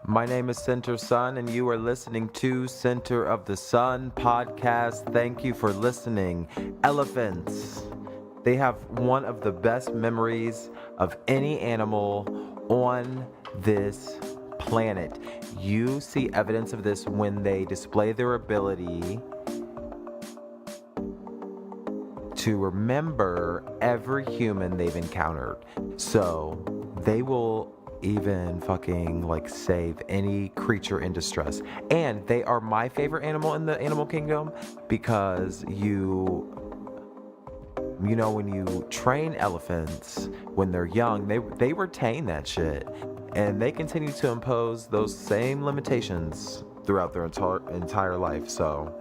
My name is Center Sun, and you are listening to Center of the Sun podcast. Thank you for listening. Elephants. They have one of the best memories of any animal on this planet. You see evidence of this when they display their ability to remember every human they've encountered. So they will even fucking save any creature in distress. And they are my favorite animal in the animal kingdom because you know, when you train elephants when they're young, they retain that shit. And they continue to impose those same limitations throughout their entire life. So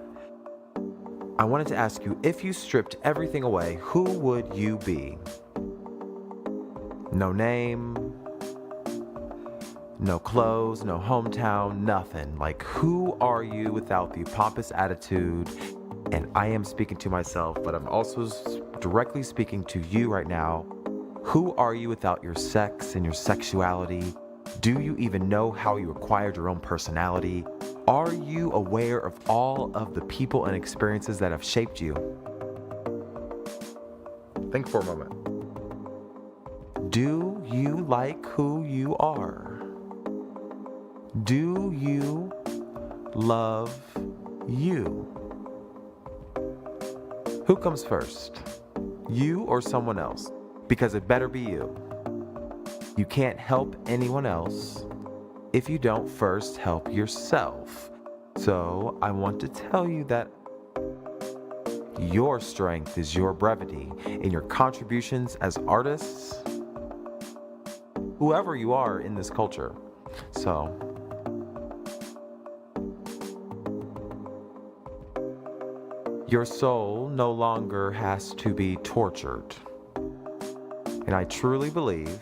I wanted to ask you, if you stripped everything away, who would you be? No name, no clothes, no hometown, nothing. Who are you without the pompous attitude? And I am speaking to myself, but I'm also directly speaking to you right now. Who are you without your sex and your sexuality? Do you even know how you acquired your own personality? Are you aware of all of the people and experiences that have shaped you? Think for a moment. Do you like who you are? Do you love you? Who comes first? You or someone else? Because it better be you. You can't help anyone else if you don't first help yourself. So I want to tell you that your strength is your brevity in your contributions as artists, whoever you are in this culture. So your soul no longer has to be tortured. And I truly believe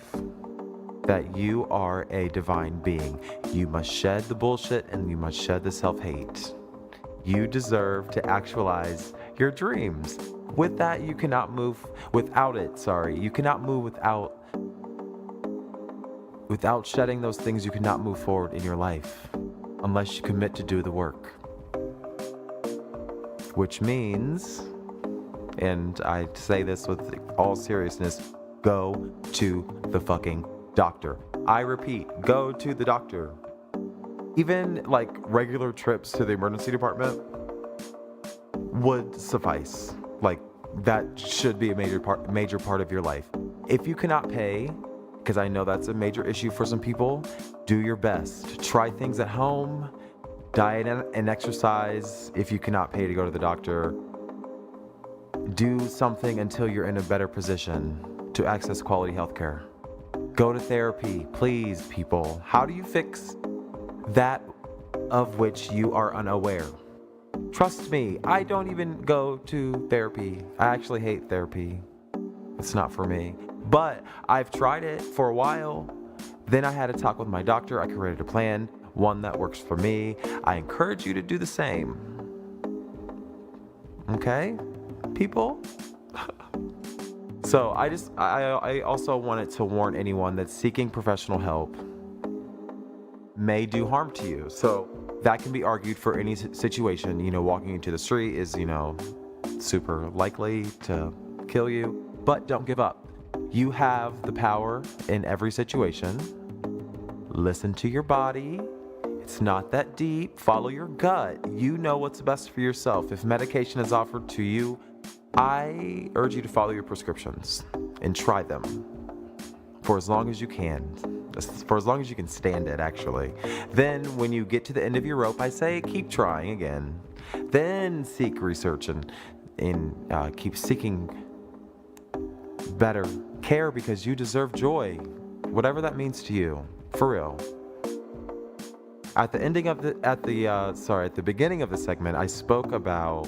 that you are a divine being. You must shed the bullshit and you must shed the self-hate. You deserve to actualize your dreams. With that, you cannot move without it. You cannot move without shedding those things. You cannot move forward in your life unless you commit to do the work. Which means, and I say this with all seriousness, go to the fucking doctor. I repeat, go to the doctor. Even regular trips to the emergency department would suffice. That should be a major part of your life. If you cannot pay, because I know that's a major issue for some people, do your best. Try things at home. Diet and exercise. If you cannot pay to go to the doctor, do something until you're in a better position to access quality health care. Go to therapy, please, people. How do you fix that of which you are unaware? Trust me, I don't even go to therapy. I actually hate therapy. It's not for me. But I've tried it for a while. Then I had a talk with my doctor. I created a plan, one that works for me. I encourage you to do the same. Okay, people? So I also wanted to warn anyone that seeking professional help may do harm to you. So that can be argued for any situation. Walking into the street is, super likely to kill you. But don't give up. You have the power in every situation. Listen to your body. It's not that deep. Follow your gut. You know what's best for yourself. If medication is offered to you, I urge you to follow your prescriptions and try them for as long as you can. For as long as you can stand it, actually. Then when you get to the end of your rope, I say keep trying again. Then seek research and keep seeking better care because you deserve joy, whatever that means to you, for real. At the beginning of the segment, I spoke about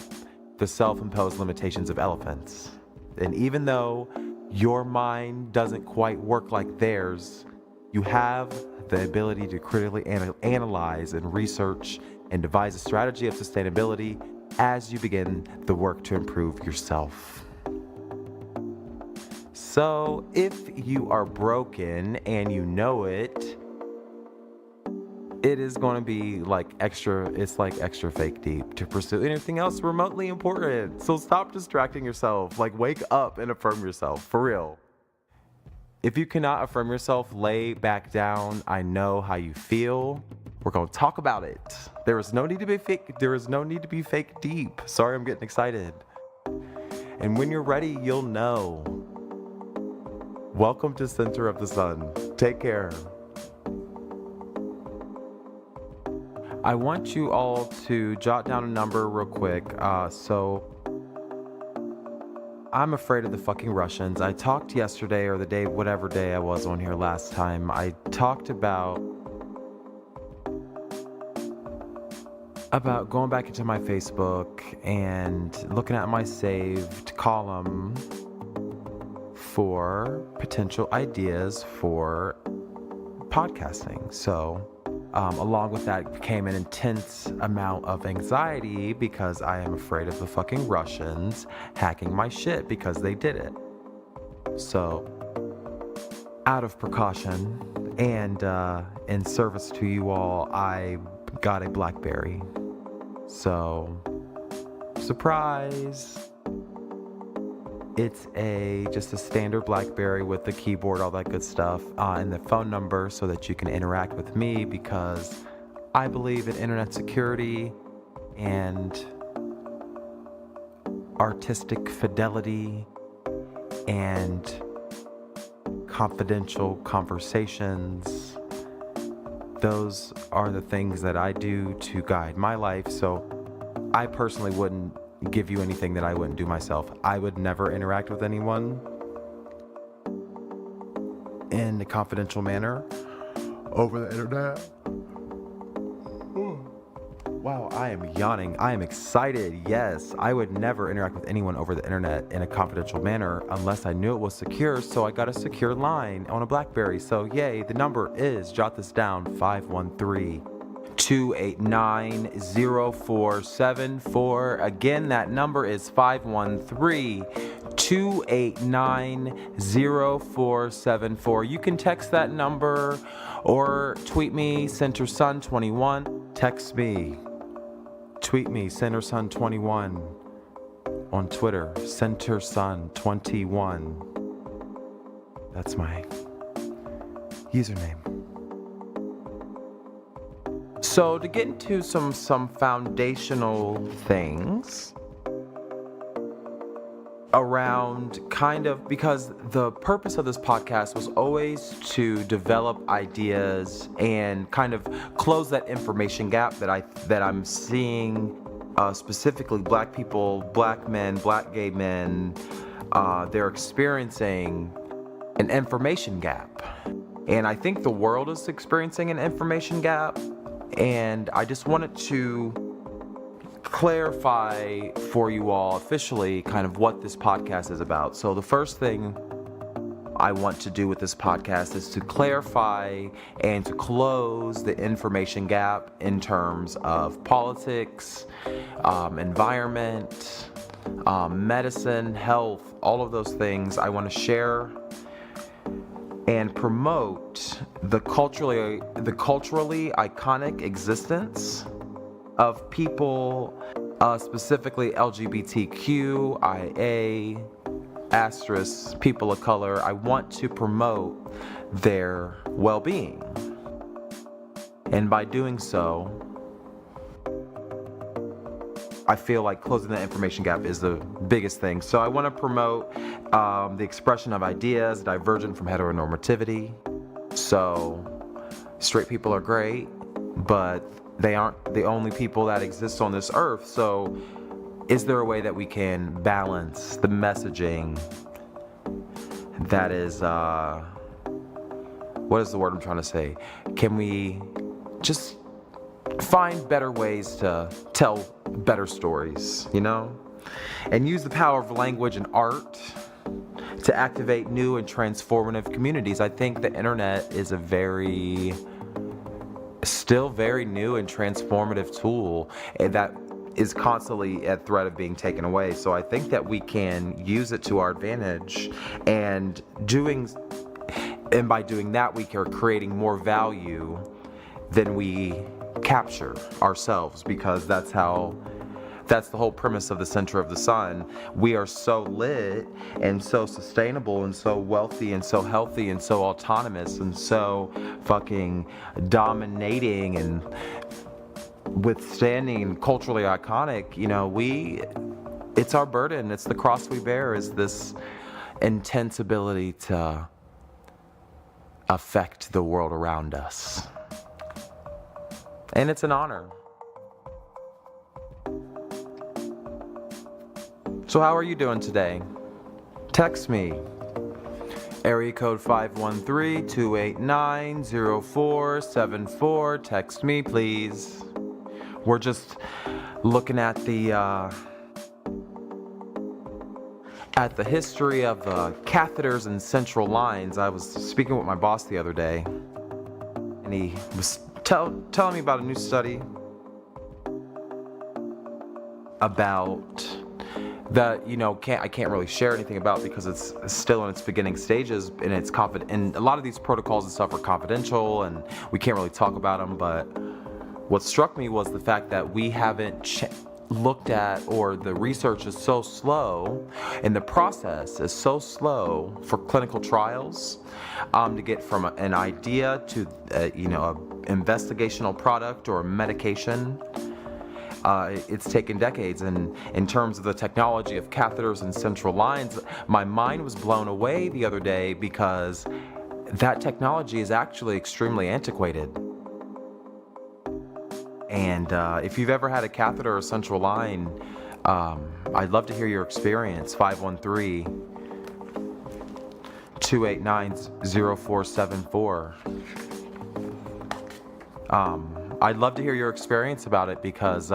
the self-imposed limitations of elephants. And even though your mind doesn't quite work like theirs, you have the ability to critically analyze and research and devise a strategy of sustainability as you begin the work to improve yourself. So if you are broken and you know it, it is going to be like extra fake deep to pursue anything else remotely important. So stop distracting yourself. Like, wake up and affirm yourself, for real. If you cannot affirm yourself, lay back down. I know how you feel. We're going to talk about it. There is no need to be fake deep. Sorry, I'm getting excited. And when you're ready, you'll know. Welcome to Center of the Sun. Take care. I want you all to jot down a number real quick. So I'm afraid of the fucking Russians. I talked yesterday or the day, whatever day I was on here last time. I talked about going back into my Facebook and looking at my saved column for potential ideas for podcasting. So along with that came an intense amount of anxiety because I am afraid of the fucking Russians hacking my shit because they did it. So out of precaution and in service to you all, I got a BlackBerry. So surprise. It's just a standard BlackBerry with the keyboard, all that good stuff, and the phone number so that you can interact with me, because I believe in internet security and artistic fidelity and confidential conversations. Those are the things that I do to guide my life. So I personally wouldn't give you anything that I wouldn't do myself. I would never interact with anyone in a confidential manner over the internet. Wow, I am yawning. I am excited. Yes, I would never interact with anyone over the internet in a confidential manner unless I knew it was secure. So I got a secure line on a BlackBerry. So yay, the number is, jot this down, 513-289-0474. Again, that number is 513-289-0474. You can text that number or tweet me, CenterSun21. Text me. Tweet me, CenterSun21 on Twitter, CenterSun21. That's my username. So to get into some foundational things around because the purpose of this podcast was always to develop ideas and kind of close that information gap that I'm seeing, specifically Black people, Black men, Black gay men, they're experiencing an information gap. And I think the world is experiencing an information gap. And I just wanted to clarify for you all officially kind of what this podcast is about. So the first thing I want to do with this podcast is to clarify and to close the information gap in terms of politics, environment, medicine, health, all of those things. I want to share and promote the culturally iconic existence of people, specifically LGBTQIA, asterisk, people of color. I want to promote their well-being. And by doing so, I feel like closing the information gap is the biggest thing. So I want to promote the expression of ideas divergent from heteronormativity. So straight people are great, but they aren't the only people that exist on this earth. So is there a way that we can balance the messaging that is, what is the word I'm trying to say? Can we just find better ways to tell better stories, and use the power of language and art to activate new and transformative communities? I think the internet is still very new and transformative tool that is constantly at threat of being taken away. So I think that we can use it to our advantage, and by doing that, we are creating more value then we capture ourselves, because that's the whole premise of the center of the sun. We are so lit and so sustainable and so wealthy and so healthy and so autonomous and so fucking dominating and withstanding and culturally iconic. You know, it's our burden. It's the cross we bear, is this intense ability to affect the world around us. And it's an honor. So how are you doing today? Text me. Area code 513-289-0474. Text me, please. We're just looking at the history of catheters and central lines. I was speaking with my boss the other day, and he was telling me about a new study about that, you know, I can't really share anything about because it's still in its beginning stages, and it's and a lot of these protocols and stuff are confidential and we can't really talk about them. But what struck me was the fact that we haven't looked at, or the research is so slow and the process is so slow for clinical trials to get from an idea to an investigational product or a medication. It's taken decades, and in terms of the technology of catheters and central lines, my mind was blown away the other day because that technology is actually extremely antiquated. And if you've ever had a catheter or central line, I'd love to hear your experience. 513-289-0474. I'd love to hear your experience about it, because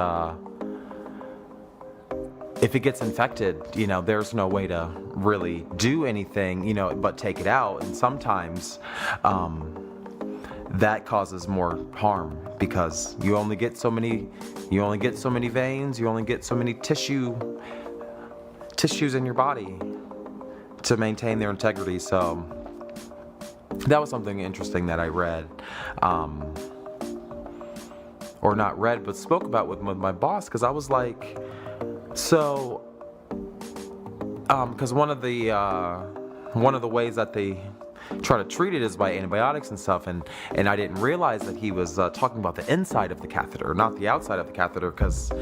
if it gets infected, you know, there's no way to really do anything, you know, but take it out. And sometimes that causes more harm, because you only get so many veins, you only get so many tissues in your body to maintain their integrity. So that was something interesting that I read. Or not read, but spoke about with my boss, because I was like, so, because one of the ways that they try to treat it is by antibiotics and stuff, and I didn't realize that he was talking about the inside of the catheter, not the outside of the catheter, because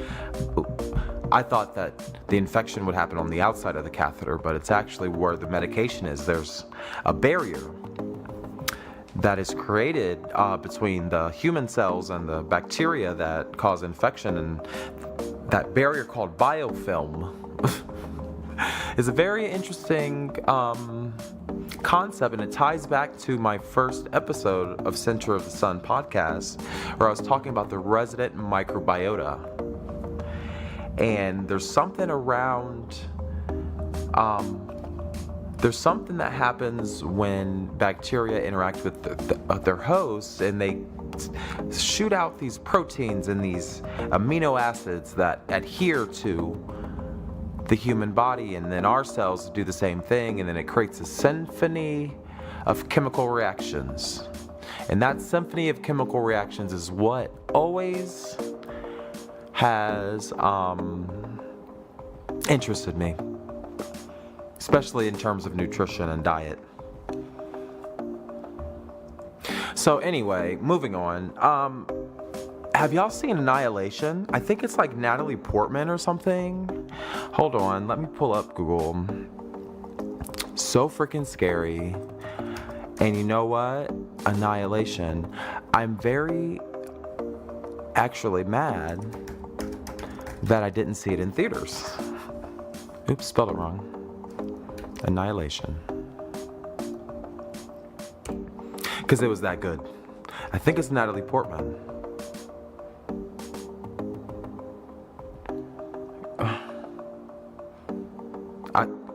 I thought that the infection would happen on the outside of the catheter, but it's actually where the medication is. There's a barrier that is created between the human cells and the bacteria that cause infection, and that barrier, called biofilm, is a very interesting concept, and it ties back to my first episode of Center of the Sun podcast, where I was talking about the resident microbiota. And there's something around there's something that happens when bacteria interact with their hosts, and they shoot out these proteins and these amino acids that adhere to the human body, and then our cells do the same thing, and then it creates a symphony of chemical reactions. And that symphony of chemical reactions is what always has interested me, especially in terms of nutrition and diet. So anyway, moving on. Have y'all seen Annihilation? I think it's like Natalie Portman or something. Hold on, let me pull up Google. So freaking scary. And you know what? Annihilation. I'm very actually mad that I didn't see it in theaters. Oops, spelled it wrong. Annihilation. Because it was that good. I think it's Natalie Portman.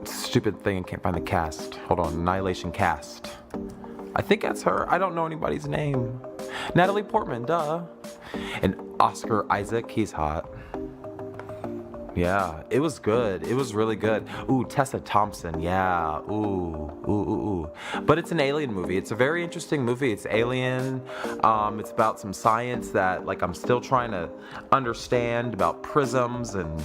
Stupid thing, I can't find the cast. Hold on, Annihilation cast. I think that's her. I don't know anybody's name. Natalie Portman, duh. And Oscar Isaac, he's hot. Yeah, it was good. It was really good. Ooh, Tessa Thompson. Yeah. Ooh. But it's an alien movie. It's a very interesting movie. It's alien. It's about some science that like I'm still trying to understand about prisms and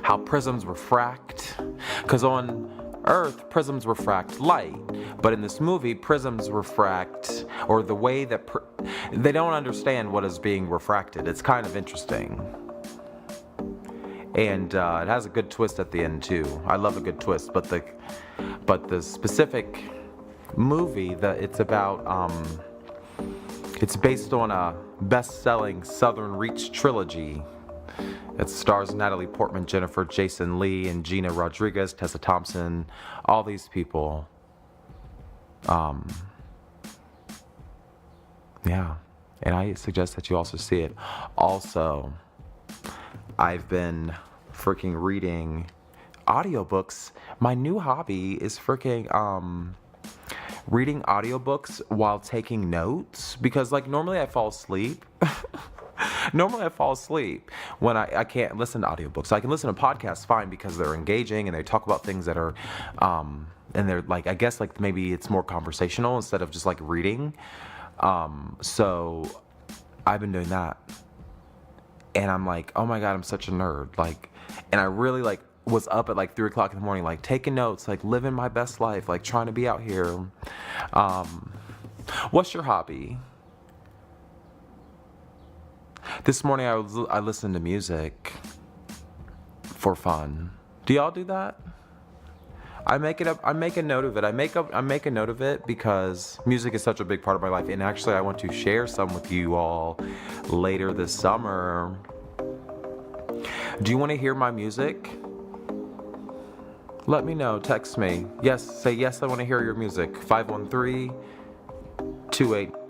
how prisms refract. Because on Earth, prisms refract light. But in this movie, prisms refract, or the way that they don't understand what is being refracted. It's kind of interesting. And it has a good twist at the end too. I love a good twist, but the specific movie that it's about, it's based on a best-selling Southern Reach trilogy. It stars Natalie Portman, Jennifer Jason Leigh, and Gina Rodriguez, Tessa Thompson, all these people. Yeah, and I suggest that you also see it. Also, I've been freaking reading audiobooks. My new hobby is freaking reading audiobooks while taking notes, because like normally I fall asleep. Normally I fall asleep when I can't listen to audiobooks. I can listen to podcasts fine because they're engaging and they talk about things that are and they're like, I guess like maybe it's more conversational instead of just like reading. So I've been doing that. And I'm like, oh my God, I'm such a nerd. Like, and I really like was up at like 3 o'clock in the morning, like taking notes, like living my best life, like trying to be out here. What's your hobby? This morning I listened to music for fun. Do y'all do that? I make it up. I make a note of it. I make a note of it because music is such a big part of my life. And actually, I want to share some with you all later this summer. Do you want to hear my music? Let me know. Text me. Yes, say yes. I want to hear your music. 513-28